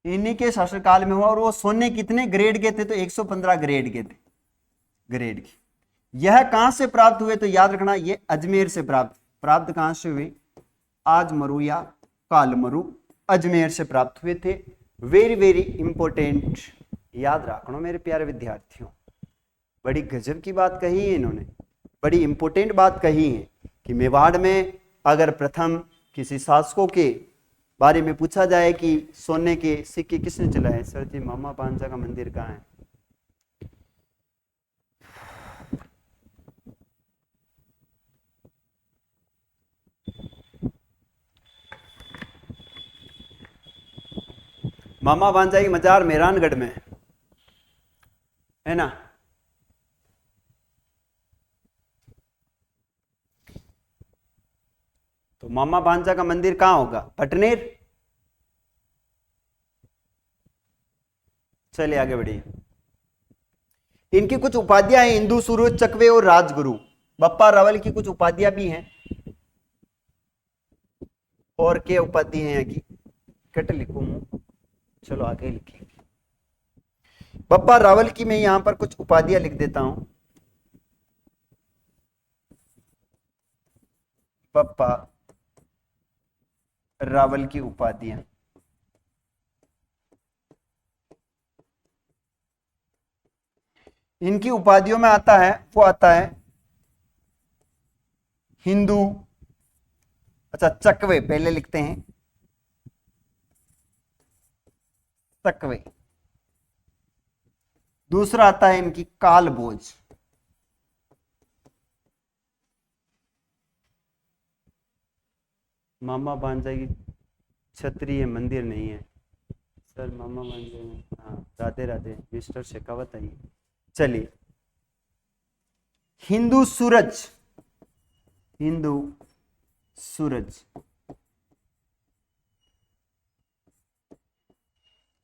Speaker 1: इन्हीं के शासनकाल में हुआ। और वो सोने कितने ग्रेड के थे, तो 115 ग्रेड के थे, ग्रेड के। यह कहां से प्राप्त हुए, तो याद रखना ये अजमेर से प्राप्त कहां से हुए, आजमरू या कालमरू, अजमेर से प्राप्त हुए थे। वेरी वेरी इंपॉर्टेंट, याद रखना मेरे प्यारे विद्यार्थियों। बड़ी गजब की बात कही है इन्होंने, बड़ी इंपॉर्टेंट बात कही है कि मेवाड़ में अगर प्रथम किसी शासकों के बारे में पूछा जाए कि सोने के सिक्के किसने चलाए, सर जी मामा भांजा का मंदिर कहाँ है। मामा भांजा की मजार मेहरानगढ़ में है ना। तो मामा भांजा का मंदिर कहां होगा, पटनेर। चलिए आगे बढ़िए। इनकी कुछ उपाधियां हैं, हिंदू सूरज, चकवे और राजगुरु। बप्पा रावल की कुछ उपाधियां भी हैं। और क्या उपाधि है यहाँ की, कट लिखूं, चलो आगे लिखेंगे। बप्पा रावल की मैं यहां पर कुछ उपाधियां लिख देता हूं। बप्पा रावल की उपाधियां, इनकी उपाधियों में आता है, वो आता है हिंदू, अच्छा चकवे पहले लिखते हैं, चकवे। दूसरा आता है इनकी कालभोज, मामा भांजा की क्षत्रिय मंदिर नहीं है सर, मामा भांजा में, हाँ राधे राधे मिस्टर शेखावत आइए। चलिए, हिंदू सूरज, हिंदू सूरज,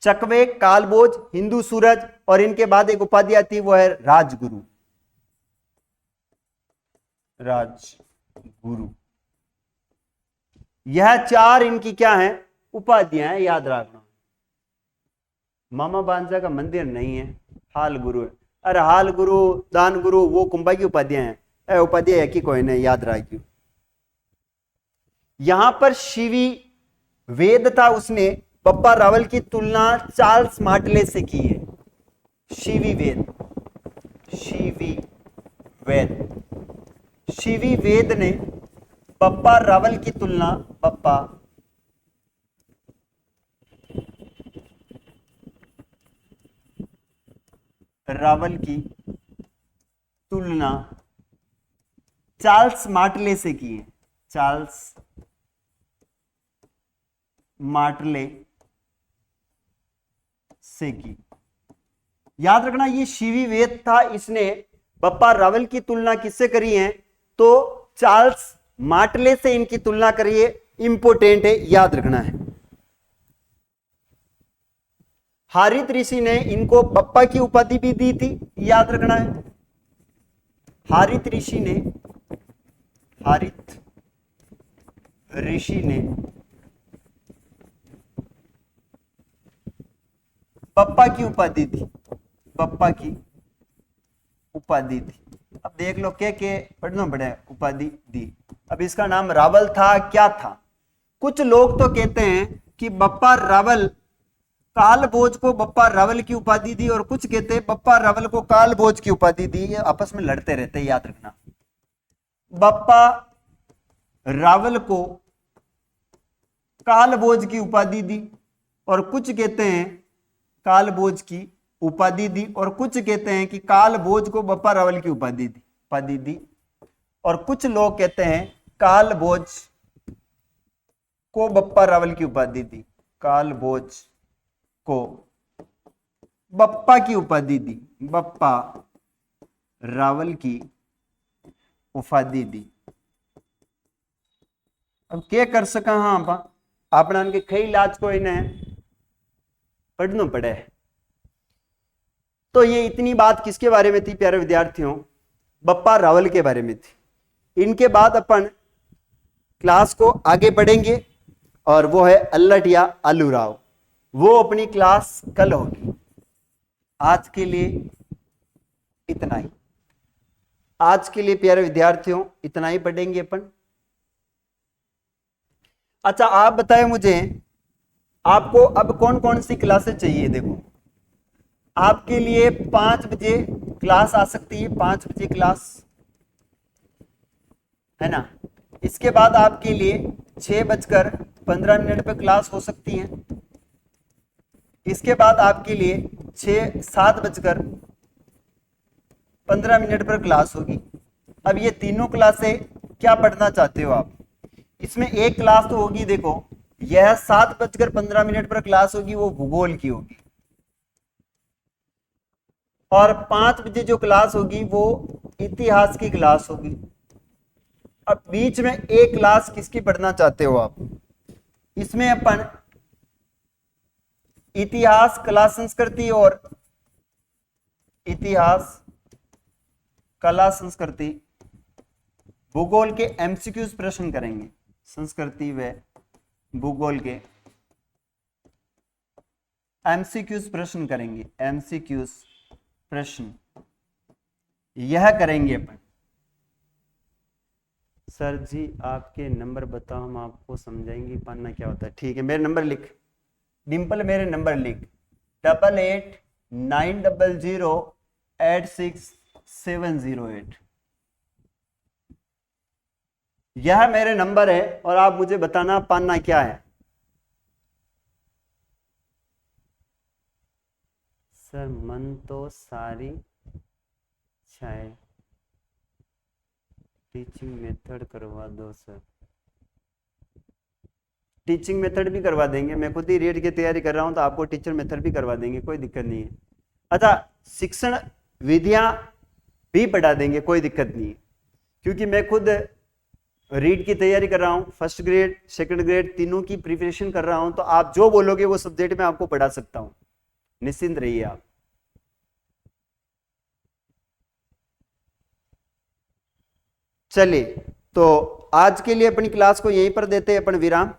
Speaker 1: चकवे, कालभोज, हिंदू सूरज, और इनके बाद एक उपाधि आती है वो है राजगुरु, राजगुरु। यह चार इनकी क्या है, उपाधियां हैं, याद रखना। मामा भांजा का मंदिर नहीं है, हाल गुरु है। अरे हाल गुरु, दान गुरु, वो कुंभा की उपाधियां हैं, उपाधियां एक ही कोई नहीं, याद रखियो। यहां पर शिवी वेद था, उसने बप्पा रावल की तुलना चार्ल्स मार्टेले से की है। शिवी वेद, शिवी वेद, शिवी वेद ने बप्पा रावल की तुलना, बप्पा रावल की तुलना चार्ल्स मार्टेले से की है, चार्ल्स मार्टेले से की। याद रखना ये शिवी वेद था, इसने बप्पा रावल की तुलना किससे करी है, तो चार्ल्स मार्टेले से इनकी तुलना करिए, इंपोर्टेंट है, याद रखना है। हारित ऋषि ने इनको बप्पा की उपाधि भी दी थी, याद रखना है। हारित ऋषि ने, हारित ऋषि ने बप्पा की उपाधि दी, बप्पा की उपाधि दी। अब देख लो के पढ़ना पड़े, उपाधि दी। अब इसका नाम रावल था, क्या था। कुछ लोग तो कहते हैं कि बप्पा रावल काल भोज को बप्पा रावल की उपाधि दी, और कुछ कहते हैं बप्पा रावल को काल भोज की उपाधि दी। ये आपस में लड़ते रहते हैं, याद रखना। बप्पा रावल को काल भोज की उपाधि दी, और कुछ कहते हैं काल भोज की उपाधि दी, और कुछ कहते हैं कि काल भोज को बप्पा रावल की उपाधि दी, और कुछ लोग कहते हैं काल भोज को बप्पा रावल की उपाधि दी, काल भोज को बप्पा की उपाधि दी, बप्पा रावल की उपाधि दी। अब क्या कर सका, हाँ अपना के कई इलाज को इन्हें पढ़ना पड़े। तो ये इतनी बात किसके बारे में थी प्यारे विद्यार्थियों? बप्पा रावल के बारे में थी। इनके बाद अपन क्लास को आगे बढ़ेंगे, और वो है अल्लट या आलू राव। वो अपनी क्लास कल होगी। आज के लिए इतना ही। आज के लिए प्यारे विद्यार्थियों इतना ही पढ़ेंगे अपन। अच्छा, आप बताएं मुझे, आपको अब कौन कौन सी क्लासेस चाहिए? देखो, आपके लिए 5 बजे क्लास आ सकती है, 5 बजे क्लास है ना। इसके बाद आपके लिए 6:15 पर क्लास हो सकती है। इसके बाद आपके लिए 7:15 पर क्लास होगी। अब ये तीनों क्लासें क्या पढ़ना चाहते हो आप? इसमें एक क्लास तो होगी, देखो यह 7:15 पर क्लास होगी, वो भूगोल की होगी। और 5 बजे जो क्लास होगी वो इतिहास की क्लास होगी। अब बीच में एक क्लास किसकी पढ़ना चाहते हो आप? इसमें अपन इतिहास, कला, संस्कृति और इतिहास, कला, संस्कृति, भूगोल के एमसीक्यूज प्रश्न करेंगे। संस्कृति व भूगोल के एमसीक्यूज प्रश्न करेंगे। एमसीक्यूज प्रश्न यह करेंगे अपन। सर जी आपके नंबर बताओ, हम आपको समझाएंगे पढ़ना क्या होता है। ठीक है, मेरे नंबर लिख, डिंपल मेरे नंबर लिख, 8890086708। यह मेरे नंबर है, और आप मुझे बताना पाना क्या है। सर मन तो सारी छाए, टीचिंग मेथड करवा दो सर। टीचिंग मेथड भी करवा देंगे, मैं खुद ही रेट की तैयारी कर रहा हूं, तो आपको टीचर मेथड भी करवा देंगे, कोई दिक्कत नहीं है। अच्छा, शिक्षण विधियां भी पढ़ा देंगे, कोई दिक्कत नहीं है, क्योंकि मैं खुद रीड की तैयारी कर रहा हूं, फर्स्ट ग्रेड सेकंड ग्रेड तीनों की प्रिपरेशन कर रहा हूं, तो आप जो बोलोगे वो सब्जेक्ट में आपको पढ़ा सकता हूं, निश्चिंत रहिए आप। चलिए, तो आज के लिए अपनी क्लास को यहीं पर देते हैं अपन विराम।